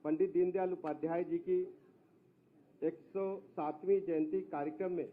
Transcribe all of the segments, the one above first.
पंडित दीनदयाल उपाध्याय जी की 107वीं जयंती कार्यक्रम में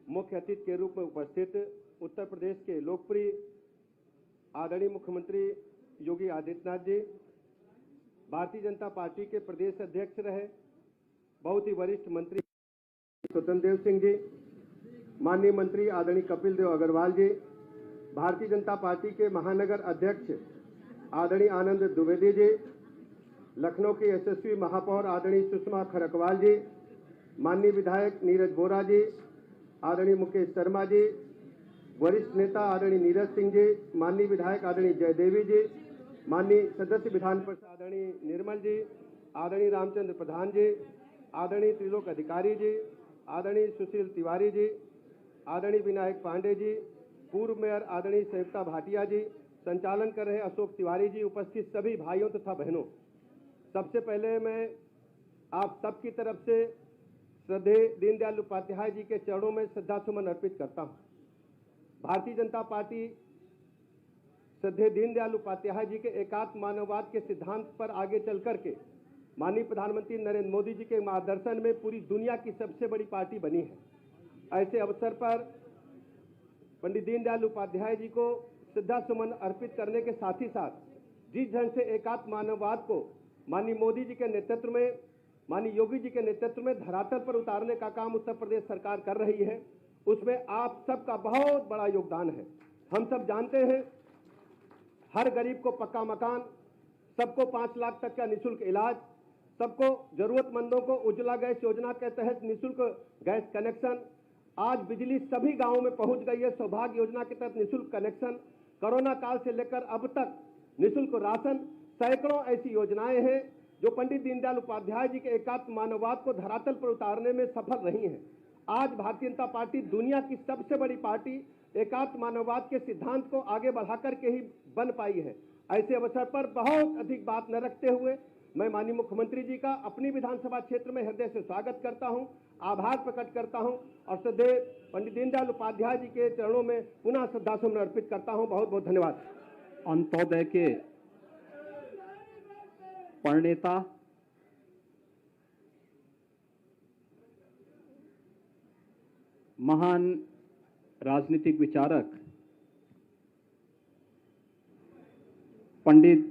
मुख्य अतिथि के रूप में उपस्थित उत्तर प्रदेश के लोकप्रिय आदरणीय मुख्यमंत्री योगी आदित्यनाथ जी, भारतीय जनता पार्टी के प्रदेश अध्यक्ष रहे बहुत ही वरिष्ठ मंत्री स्वतंत्र देव सिंह जी, माननीय मंत्री आदरणीय कपिल देव अग्रवाल जी, भारतीय जनता पार्टी के महानगर अध्यक्ष आदरणीय आनंद द्विवेदी जी, लखनऊ के यशस्वी महापौर आदरणीय सुषमा खरकवाल जी, माननीय विधायक नीरज बोरा जी, आदरणीय मुकेश शर्मा जी, वरिष्ठ नेता आदरणीय नीरज सिंह जी, माननीय विधायक आदरणीय जयदेवी जी, माननीय सदस्य विधान परिषद आदरणीय निर्मल जी, आदरणीय रामचंद्र प्रधान जी, आदरणीय त्रिलोक अधिकारी जी, आदरणीय सुशील तिवारी जी, आदरणीय विनायक पांडे जी, पूर्व मेयर आदरणीय संयुक्ता भाटिया जी, संचालन कर रहे अशोक तिवारी जी, उपस्थित सभी भाइयों तथा बहनों, सबसे पहले मैं आप सबकी तरफ से श्रद्धेय दीनदयाल उपाध्याय जी के चरणों में श्रद्धा सुमन अर्पित करता हूं। भारतीय जनता पार्टी श्रद्धेय दीनदयाल उपाध्याय जी के एकात्म मानववाद के सिद्धांत पर आगे चल करके माननीय प्रधानमंत्री नरेंद्र मोदी जी के मार्गदर्शन में पूरी दुनिया की सबसे बड़ी पार्टी बनी है। ऐसे अवसर पर पंडित दीनदयाल उपाध्याय जी को श्रद्धा सुमन अर्पित करने के साथ ही साथ जिस ढंग से एकात्म मानववाद को माननीय मोदी जी के नेतृत्व में, माननीय योगी जी के नेतृत्व में धरातल पर उतारने का काम उत्तर प्रदेश सरकार कर रही है, उसमें आप सबका बहुत बड़ा योगदान है। हम सब जानते हैं हर गरीब को पक्का मकान, सबको 5 लाख तक का निःशुल्क इलाज, सबको जरूरतमंदों को उज्ज्वला गैस योजना के तहत निःशुल्क गैस कनेक्शन, आज बिजली सभी गांवों में पहुंच गई है। सौभाग्य योजना के तहत निःशुल्क कनेक्शन, कोरोना काल से लेकर अब तक निःशुल्क राशन, सैकड़ों ऐसी योजनाएं हैं जो पंडित दीनदयाल उपाध्याय जी के एकात्म मानववाद को धरातल पर उतारने में सफल रही हैं। आज भारतीय जनता पार्टी दुनिया की सबसे बड़ी पार्टी एकात्म मानववाद के सिद्धांत को आगे बढ़ाकर के ही बन पाई है। ऐसे अवसर पर बहुत अधिक बात न रखते हुए मैं माननीय मुख्यमंत्री जी का अपनी विधानसभा क्षेत्र में हृदय से स्वागत करता हूं, आभार प्रकट करता हूं और श्रद्धेय पंडित दीनदयाल उपाध्याय जी के चरणों में पुनः श्रद्धासुमन अर्पित करता हूं। बहुत बहुत धन्यवाद। अंत्योदय के प्रणेता महान राजनीतिक विचारक पंडित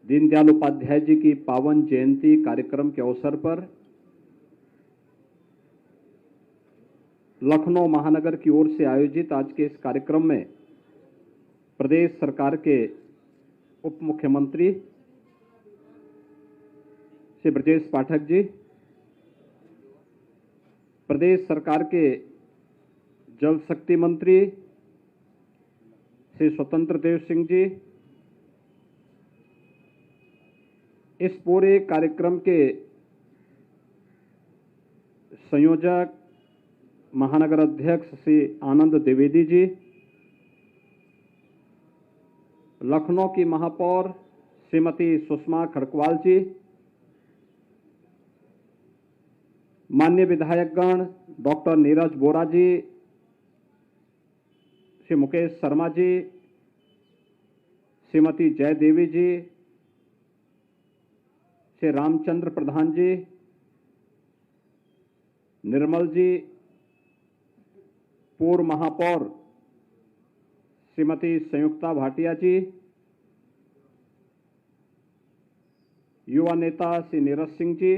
दीनदयाल उपाध्याय जी की पावन जयंती कार्यक्रम के अवसर पर लखनऊ महानगर की ओर से आयोजित आज के इस कार्यक्रम में प्रदेश सरकार के उप मुख्यमंत्री श्री ब्रजेश पाठक जी, प्रदेश सरकार के जल शक्ति मंत्री श्री स्वतंत्र देव सिंह जी, इस पूरे कार्यक्रम के संयोजक महानगर अध्यक्ष श्री आनंद द्विवेदी जी, लखनऊ की महापौर श्रीमती सुषमा खरकवाल जी, माननीय विधायकगण डॉक्टर नीरज बोरा जी, श्री मुकेश शर्मा जी, श्रीमती जयदेवी जी, श्री रामचंद्र प्रधान जी, निर्मल जी, पूर्व महापौर श्रीमती संयुक्ता भाटिया जी, युवा नेता श्री नीरज सिंह जी,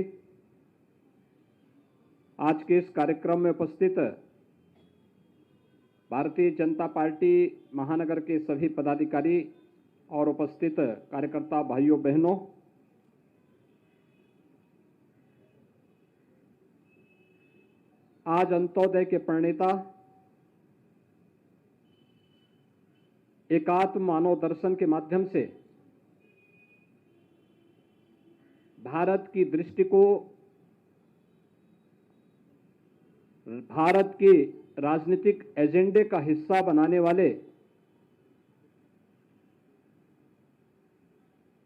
आज के इस कार्यक्रम में उपस्थित भारतीय जनता पार्टी महानगर के सभी पदाधिकारी और उपस्थित कार्यकर्ता भाइयों बहनों, आज अंत्योदय के प्रणेता एकात्म मानव दर्शन के माध्यम से भारत की दृष्टि को भारत के राजनीतिक एजेंडे का हिस्सा बनाने वाले,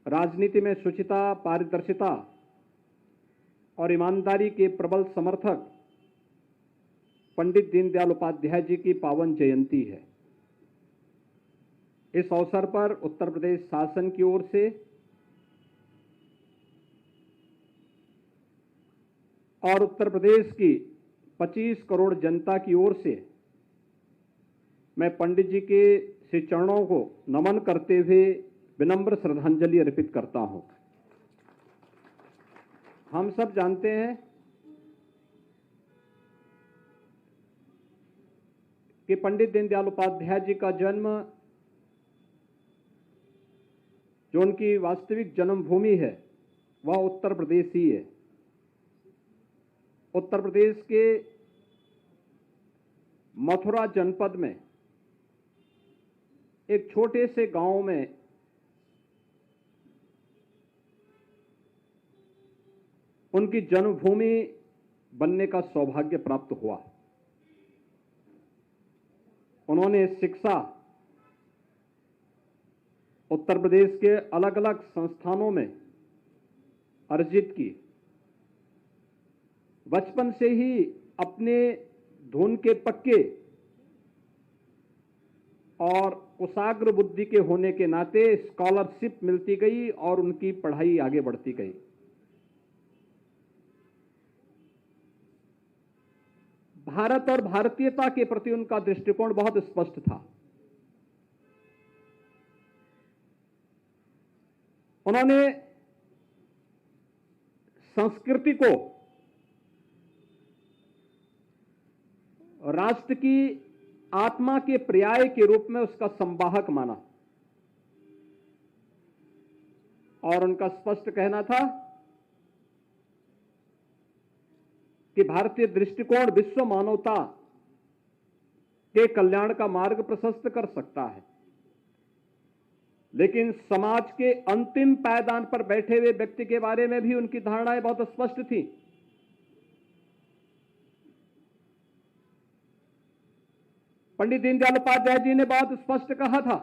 राजनीति में शुचिता, पारदर्शिता और ईमानदारी के प्रबल समर्थक पंडित दीनदयाल उपाध्याय जी की पावन जयंती है। इस अवसर पर उत्तर प्रदेश शासन की ओर से और उत्तर प्रदेश की 25 करोड़ जनता की ओर से मैं पंडित जी के श्री चरणों को नमन करते हुए विनम्र श्रद्धांजलि अर्पित करता हूं। हम सब जानते हैं कि पंडित दीनदयाल उपाध्याय जी का जन्म, जो उनकी वास्तविक जन्मभूमि है, वह उत्तर प्रदेश ही है। उत्तर प्रदेश के मथुरा जनपद में एक छोटे से गांव में उनकी जन्मभूमि बनने का सौभाग्य प्राप्त हुआ। उन्होंने शिक्षा उत्तर प्रदेश के अलग अलग संस्थानों में अर्जित की। बचपन से ही अपने धुन के पक्के और कुशाग्र बुद्धि के होने के नाते स्कॉलरशिप मिलती गई और उनकी पढ़ाई आगे बढ़ती गई। भारत और भारतीयता के प्रति उनका दृष्टिकोण बहुत स्पष्ट था। उन्होंने संस्कृति को राष्ट्र की आत्मा के पर्याय के रूप में उसका संवाहक माना और उनका स्पष्ट कहना था कि भारतीय दृष्टिकोण विश्व मानवता के कल्याण का मार्ग प्रशस्त कर सकता है, लेकिन समाज के अंतिम पायदान पर बैठे हुए व्यक्ति के बारे में भी उनकी धारणाएं बहुत स्पष्ट थी। पंडित दीनदयाल उपाध्याय जी ने बहुत स्पष्ट कहा था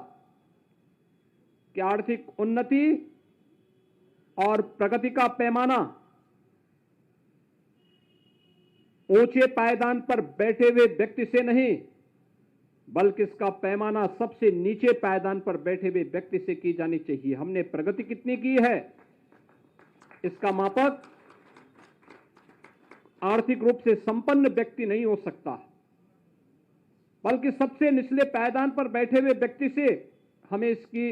कि आर्थिक उन्नति और प्रगति का पैमाना ऊंचे पायदान पर बैठे हुए व्यक्ति से नहीं, बल्कि इसका पैमाना सबसे नीचे पायदान पर बैठे हुए व्यक्ति से की जानी चाहिए। हमने प्रगति कितनी की है, इसका मापक आर्थिक रूप से संपन्न व्यक्ति नहीं हो सकता, बल्कि सबसे निचले पायदान पर बैठे हुए व्यक्ति से हमें इसकी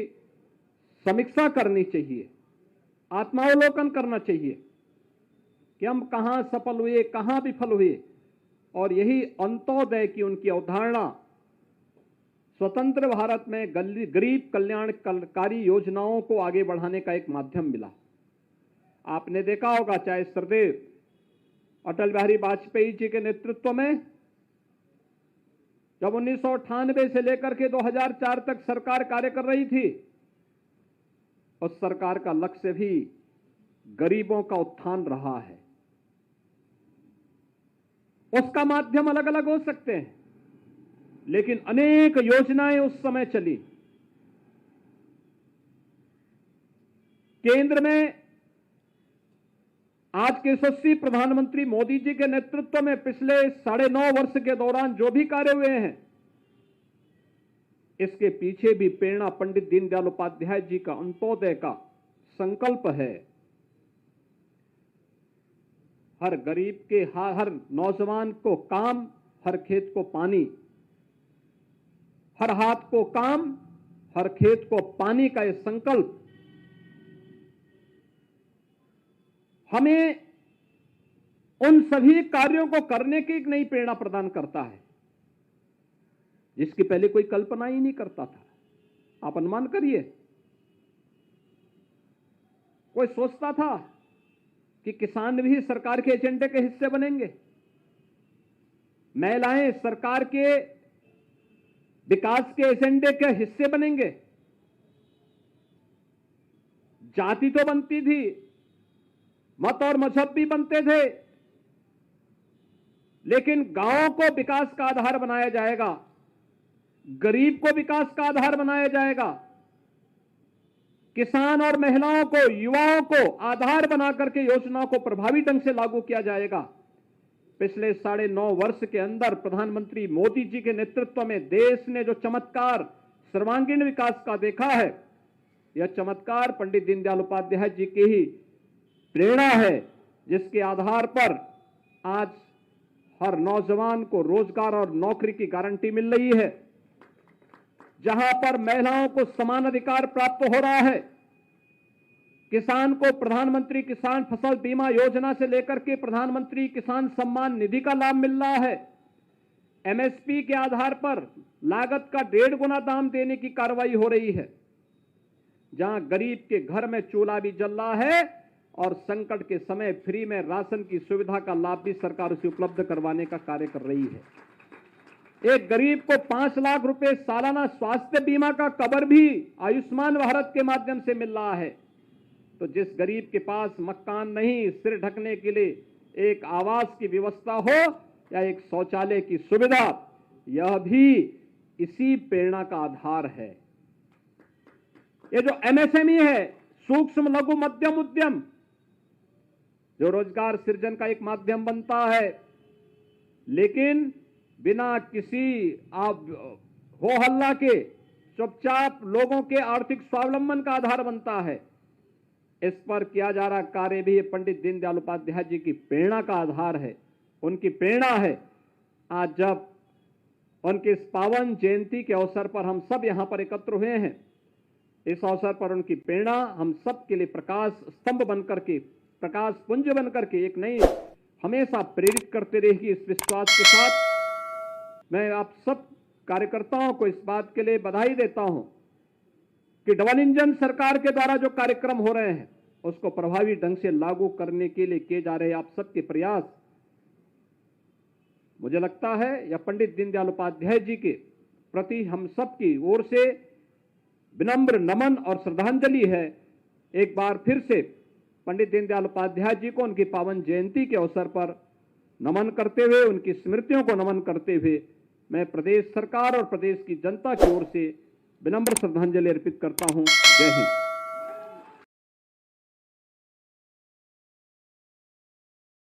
समीक्षा करनी चाहिए, आत्मावलोकन करना चाहिए कि हम कहां सफल हुए, कहां विफल हुए। और यही अंत्योदय की उनकी अवधारणा स्वतंत्र भारत में गरीब कल्याणकारी योजनाओं को आगे बढ़ाने का एक माध्यम मिला। आपने देखा होगा, चाहे सरदेव अटल बिहारी वाजपेयी जी के नेतृत्व में जब 1998 से लेकर के 2004 तक सरकार कार्य कर रही थी, उस सरकार का लक्ष्य भी गरीबों का उत्थान रहा है। उसका माध्यम अलग अलग हो सकते हैं, लेकिन अनेक योजनाएं उस समय चली। केंद्र में आज के यशस्वी प्रधानमंत्री मोदी जी के नेतृत्व में पिछले 9.5 वर्ष के दौरान जो भी कार्य हुए हैं, इसके पीछे भी प्रेरणा पंडित दीनदयाल उपाध्याय जी का अंत्योदय का संकल्प है। हर गरीब के, हर नौजवान को काम, हर खेत को पानी, हर हाथ को काम, हर खेत को पानी का यह संकल्प हमें उन सभी कार्यों को करने की एक नई प्रेरणा प्रदान करता है, जिसकी पहले कोई कल्पना ही नहीं करता था। आप अनुमान करिए, कोई सोचता था कि किसान भी सरकार के एजेंडे के हिस्से बनेंगे, महिलाएं सरकार के विकास के एजेंडे के हिस्से बनेंगे। जाति तो बनती थी, मत और मजहब भी बनते थे, लेकिन गांवों को विकास का आधार बनाया जाएगा, गरीब को विकास का आधार बनाया जाएगा, किसान और महिलाओं को, युवाओं को आधार बनाकर के योजनाओं को प्रभावी ढंग से लागू किया जाएगा। पिछले 9.5 वर्ष के अंदर प्रधानमंत्री मोदी जी के नेतृत्व में देश ने जो चमत्कार सर्वांगीण विकास का देखा है, यह चमत्कार पंडित दीनदयाल उपाध्याय जी की ही प्रेरणा है, जिसके आधार पर आज हर नौजवान को रोजगार और नौकरी की गारंटी मिल रही है, जहां पर महिलाओं को समान अधिकार प्राप्त हो रहा है, किसान को प्रधानमंत्री किसान फसल बीमा योजना से लेकर के प्रधानमंत्री किसान सम्मान निधि का लाभ मिल रहा है, एमएसपी के आधार पर लागत का 1.5 गुना दाम देने की कार्रवाई हो रही है, जहां गरीब के घर में चूल्हा भी जल रहा है और संकट के समय फ्री में राशन की सुविधा का लाभ भी सरकार उसे उपलब्ध करवाने का कार्य कर रही है। एक गरीब को 5 लाख रुपए सालाना स्वास्थ्य बीमा का कवर भी आयुष्मान भारत के माध्यम से मिल रहा है। तो जिस गरीब के पास मकान नहीं, सिर ढकने के लिए एक आवास की व्यवस्था हो या एक शौचालय की सुविधा, यह भी इसी प्रेरणा का आधार है। ये जो एमएसएमई है, सूक्ष्म लघु मध्यम उद्यम, जो रोजगार सृजन का एक माध्यम बनता है, लेकिन बिना किसी हो हल्ला के चुपचाप लोगों के आर्थिक स्वावलंबन का आधार बनता है। इस पर किया जा रहा कार्य भी पंडित दीनदयाल उपाध्याय जी की प्रेरणा का आधार है, उनकी प्रेरणा है। आज जब उनके इस पावन जयंती के अवसर पर हम सब यहां पर एकत्र हुए हैं, इस अवसर पर उनकी प्रेरणा हम सब के लिए प्रकाश स्तंभ बनकर के, प्रकाश पुंज बनकर के एक नई हमेशा प्रेरित करते रहेगी। इस विश्वास के साथ मैं आप सब कार्यकर्ताओं को इस बात के लिए बधाई देता हूं कि डबल इंजन सरकार के द्वारा जो कार्यक्रम हो रहे हैं उसको प्रभावी ढंग से लागू करने के लिए किए जा रहे आप सबके प्रयास, मुझे लगता है यह पंडित दीनदयाल उपाध्याय जी के प्रति हम सब की ओर से विनम्र नमन और श्रद्धांजलि है। एक बार फिर से पंडित दीनदयाल उपाध्याय जी को उनकी पावन जयंती के अवसर पर नमन करते हुए, उनकी स्मृतियों को नमन करते हुए मैं प्रदेश सरकार और प्रदेश की जनता की ओर से विनम्र श्रद्धांजलि अर्पित करता हूं। जय हिंद।